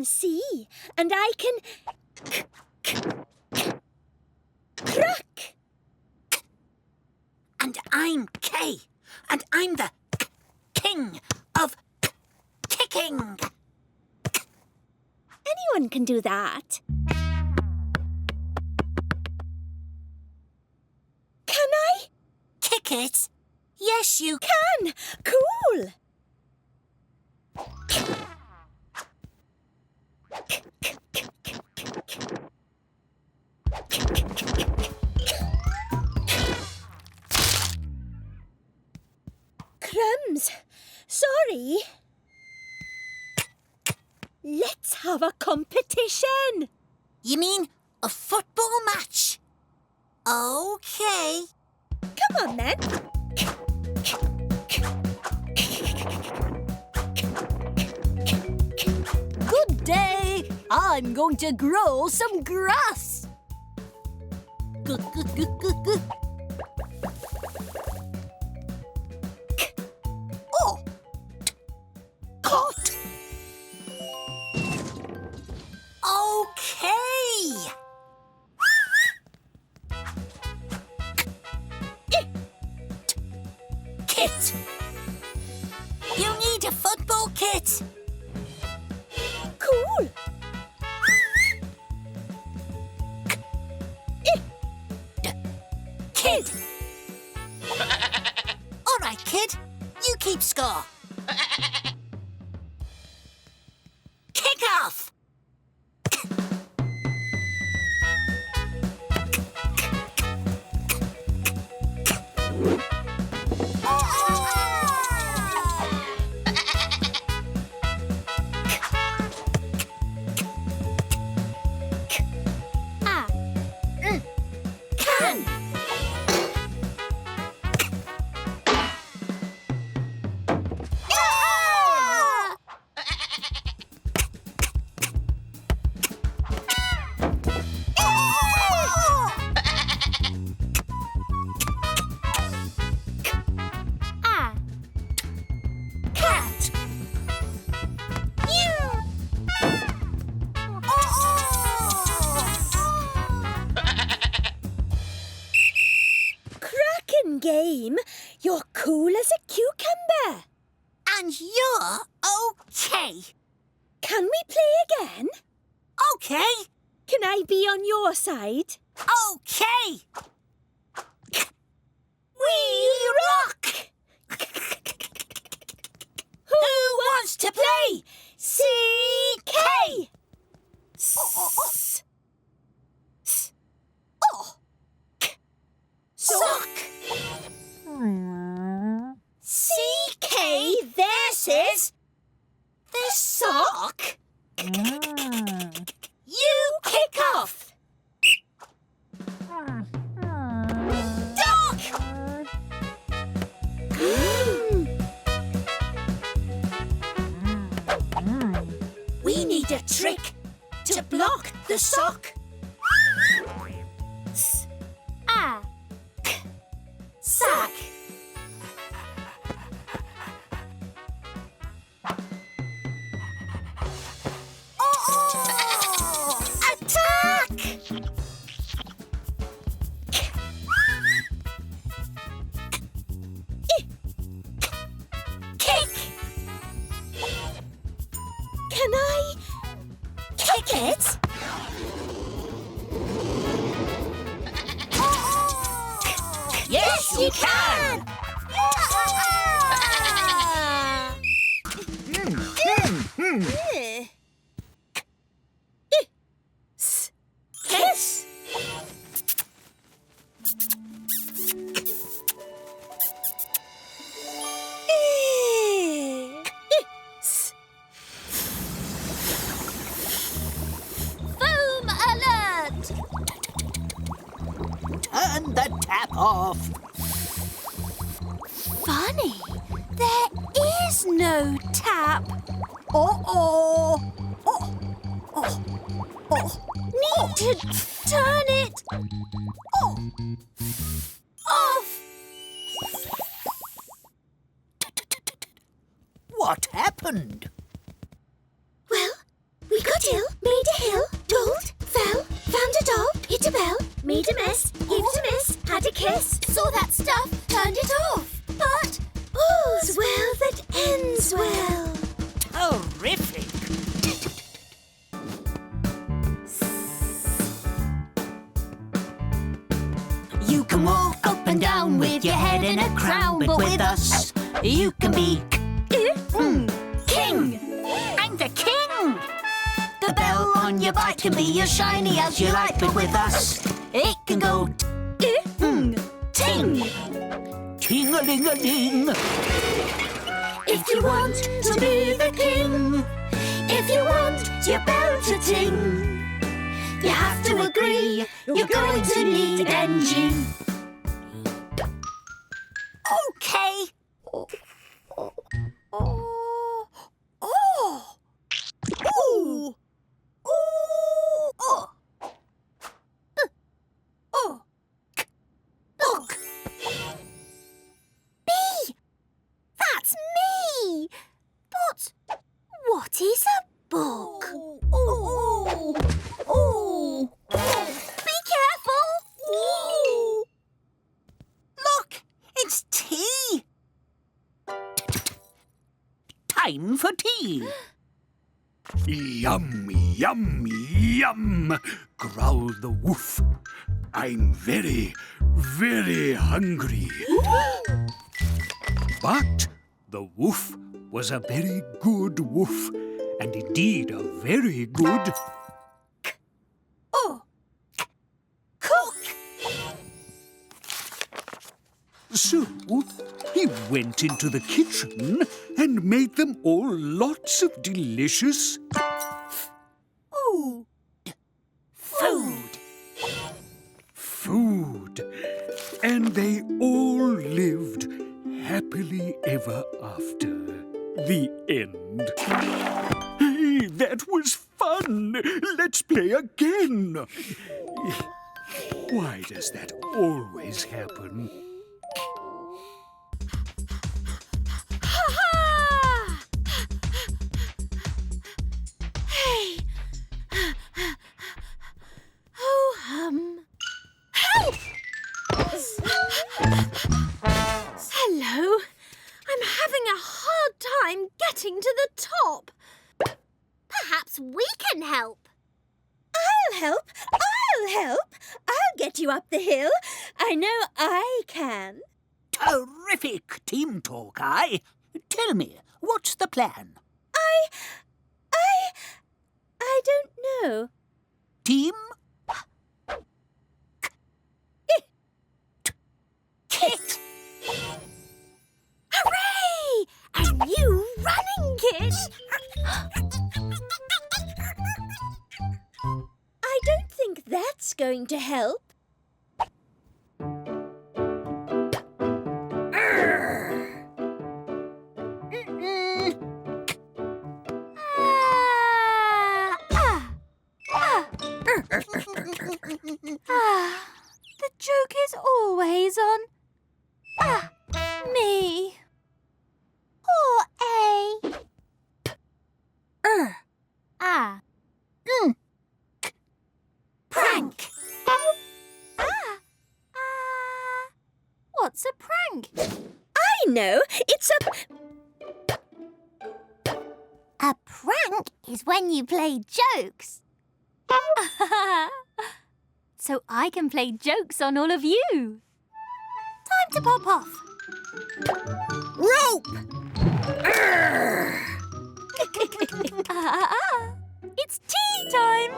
I'm C, and I can crack. And I'm K, and I'm the king of kicking. Anyone can do that. Can I? Kick it? Yes, you Can. Cool. Crumbs. Sorry. Let's have a competition. You mean a football match? OK. Come on, then. Good day. I'm going to grow some grass. Good. Oh! Caught! OK! Kit! You need a football kit! Cool. Kid! All right, kid. You keep score. Kick off! Can! Cat! Cracking game. You're cool as a cucumber. And you're OK. Can we play again? OK. Can I be on your side? OK. We rock! Who wants to play? CK! Sock! CK versus the sock? You kick off! Dog! We need a trick to block the sock. Sack. Oh! Attack! Kick! Can I Kick it! Yes, you can! Kiss! Foam alert! Turn the tap off. Funny. There is no tap. Oh! Need to turn it off. What happened? Well, we got kiss, saw that stuff, turned it off. But all's well that ends well. Terrific! You can walk up and down with your head in a crown, but with us, you can be king. I'm the king. The bell on your bike can be as shiny as you like, but with us, it can go ting. Ting-a-ling-a-ling. If you want to be the king, if you want your bell to ting, you have to agree you're going to need an engine. Okay. Book. Bee! That's me! But what is a book? Be careful! Look, it's tea. Time for tea. Yum, yum, yum, growled the wolf. I'm very, very hungry. But the wolf was a very good wolf, and indeed a very good Cook. So he went into the kitchen and made them all lots of delicious food. And they all lived happily ever after. The end. Hey, that was fun. Let's play again. Why does that always happen? Hey! Oh, Help! Hello. I'm having a hard time getting to the top. Perhaps we can help. I'll help. I'll help. I'll get you up the hill. I know I can. Terrific team talk, Tell me, what's the plan? I don't know. Team? Kit! Hooray! A new running kit! I don't think that's going to help. The joke is always on me. Or A. Prank! What's a prank? I know. It's A prank is when you play jokes. So I can play jokes on all of you. Time to pop off. rope. It's tea time.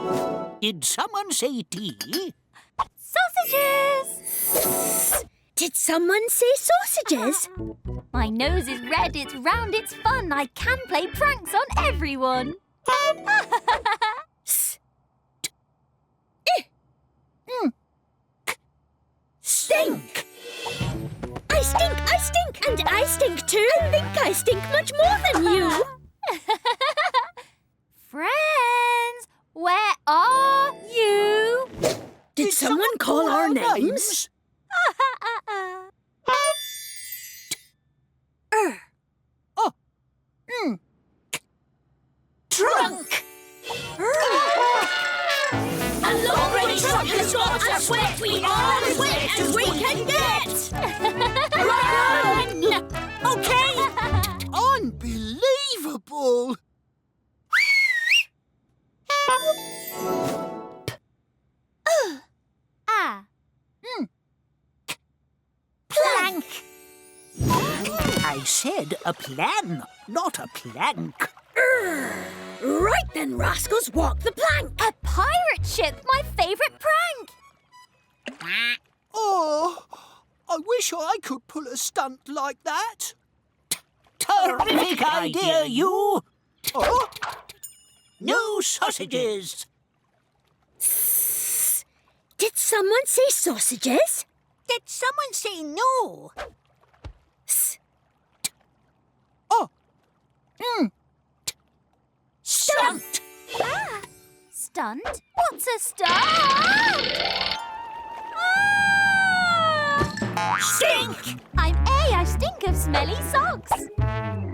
Did someone say tea? Sausages. Did someone say sausages? My nose is red, it's round, it's fun. I can play pranks on everyone. Stink. I stink, and I stink too. I think I stink much more than you. Friends, where are you? Did someone call our names? Trunk! A long-range truck has got us wet. We are as wet as we can get. Run! Okay. Unbelievable. Plank. I said a plan, not a plank. Right then, rascals, walk the plank. A pirate ship, my favourite prank. Oh, I wish I could pull a stunt like that. Terrific idea, you! Oh? No sausages! Did someone say sausages? Did someone say no? Stunt! Stunt? What's a stunt? Ah! Stink! I'm A, I stink of smelly socks.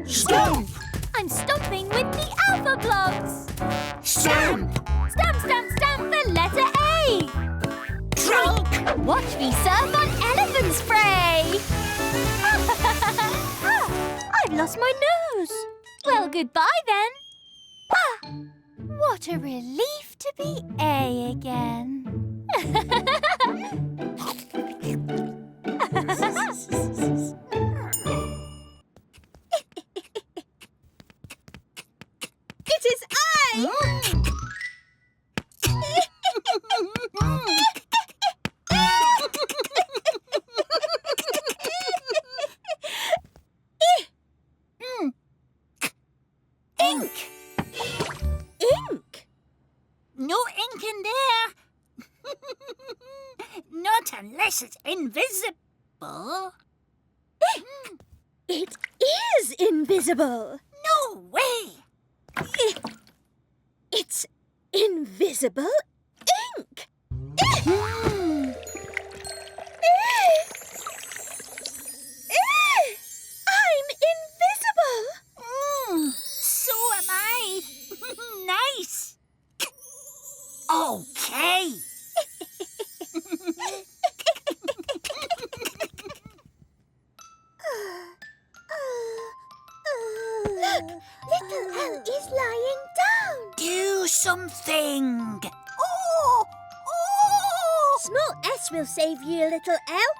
Stomp! I'm stomping with the Alphablocks. Stamp! Stamp, stamp, stamp the letter A. Drunk! Watch me surf on elephant spray. Ah, I've lost my nose. Well, goodbye then. Ah, what a relief to be A again. It is I! Ink! Ink? No ink in there. Not unless it's invisible. It is invisible. No way! It's invisible ink. I'm invisible. So am I. Nice. Okay. Look, little L is lying down. Do something. Small S will save you, little L.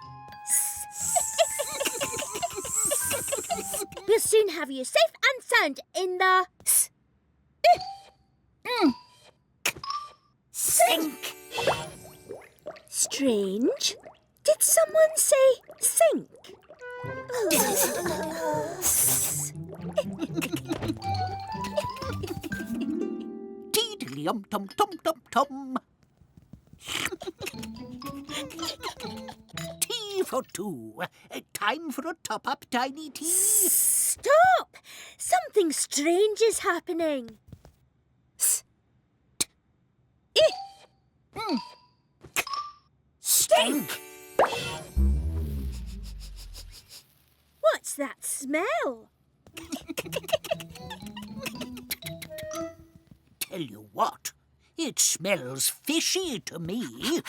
We'll soon have you safe and sound in the Sink. Strange. Did someone say sink? Teedly-um-tum-tum-tum-tum. Tea for two. Time for a top-up, Tiny Tea. Stop! Something strange is happening. Stink. What's that smell? Tell you what, it smells fishy to me.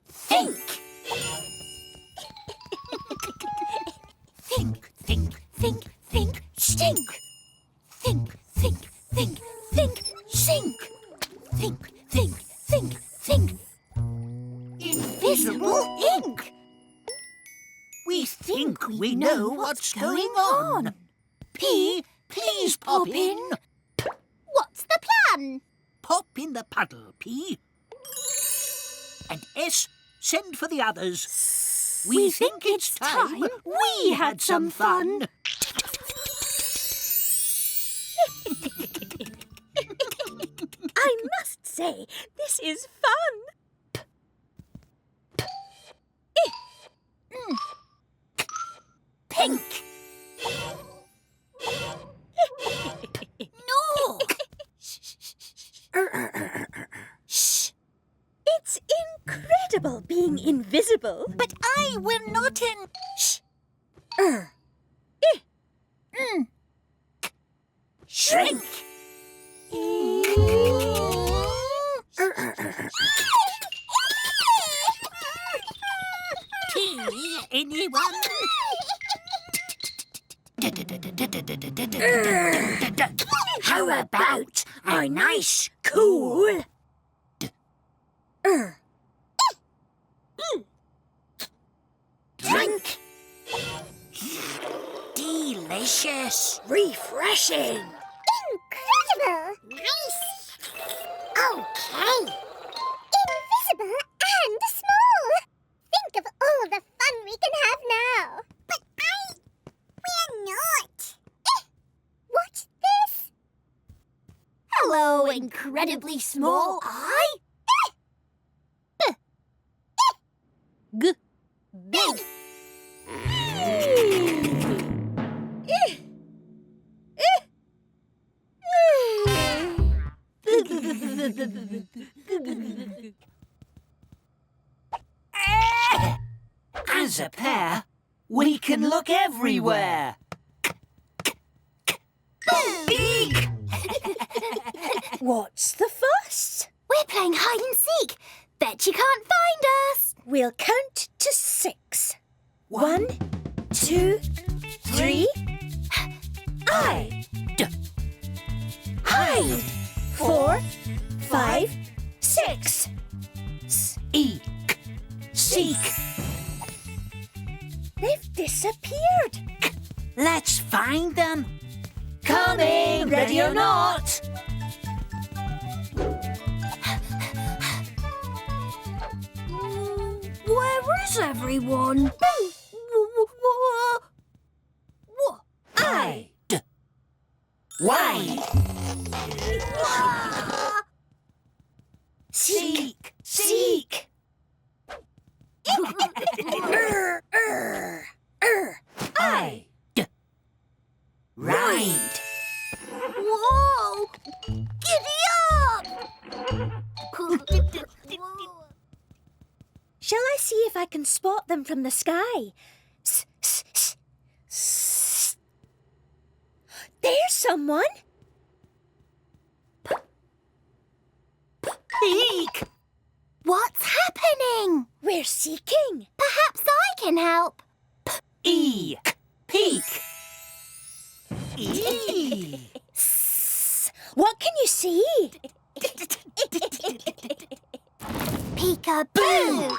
Think. Think, think, think, think, stink. Think, think, think, think, sink. Think, think, think, think. Invisible ink. We think we know what's going on. P, please pop in. What's the plan? Pop in the puddle, P. And S, send for the others. We think it's time we had some fun. I must say, this is fun. Pink. No. Shh. It's incredible being invisible. But I will not in. Shh. Shrink! Tea, anyone? How about a nice, cool... drink? Delicious. Refreshing. Incredible. Nice. Okay. Invisible and small. Think of all the fun we can have now. But we're not. What's this? Hello, incredibly small eye. Big. As a pair, we can look everywhere. Big. What's the fuss? We're playing hide and seek. Bet you can't find us. We'll count to 6. 1, 2, 3. Hide. 4, 5, 6. Eek. Seek. They've disappeared. Let's find them. Coming, ready or not. Where is everyone? Wide. Seek. Seek. Hide. Ride. Whoa! Giddy up! Shall I see if I can spot them from the sky? There's someone. Peek. What's happening? We're seeking. Perhaps I can help. Eek. Peek. Eee. What can you see? Peekaboo!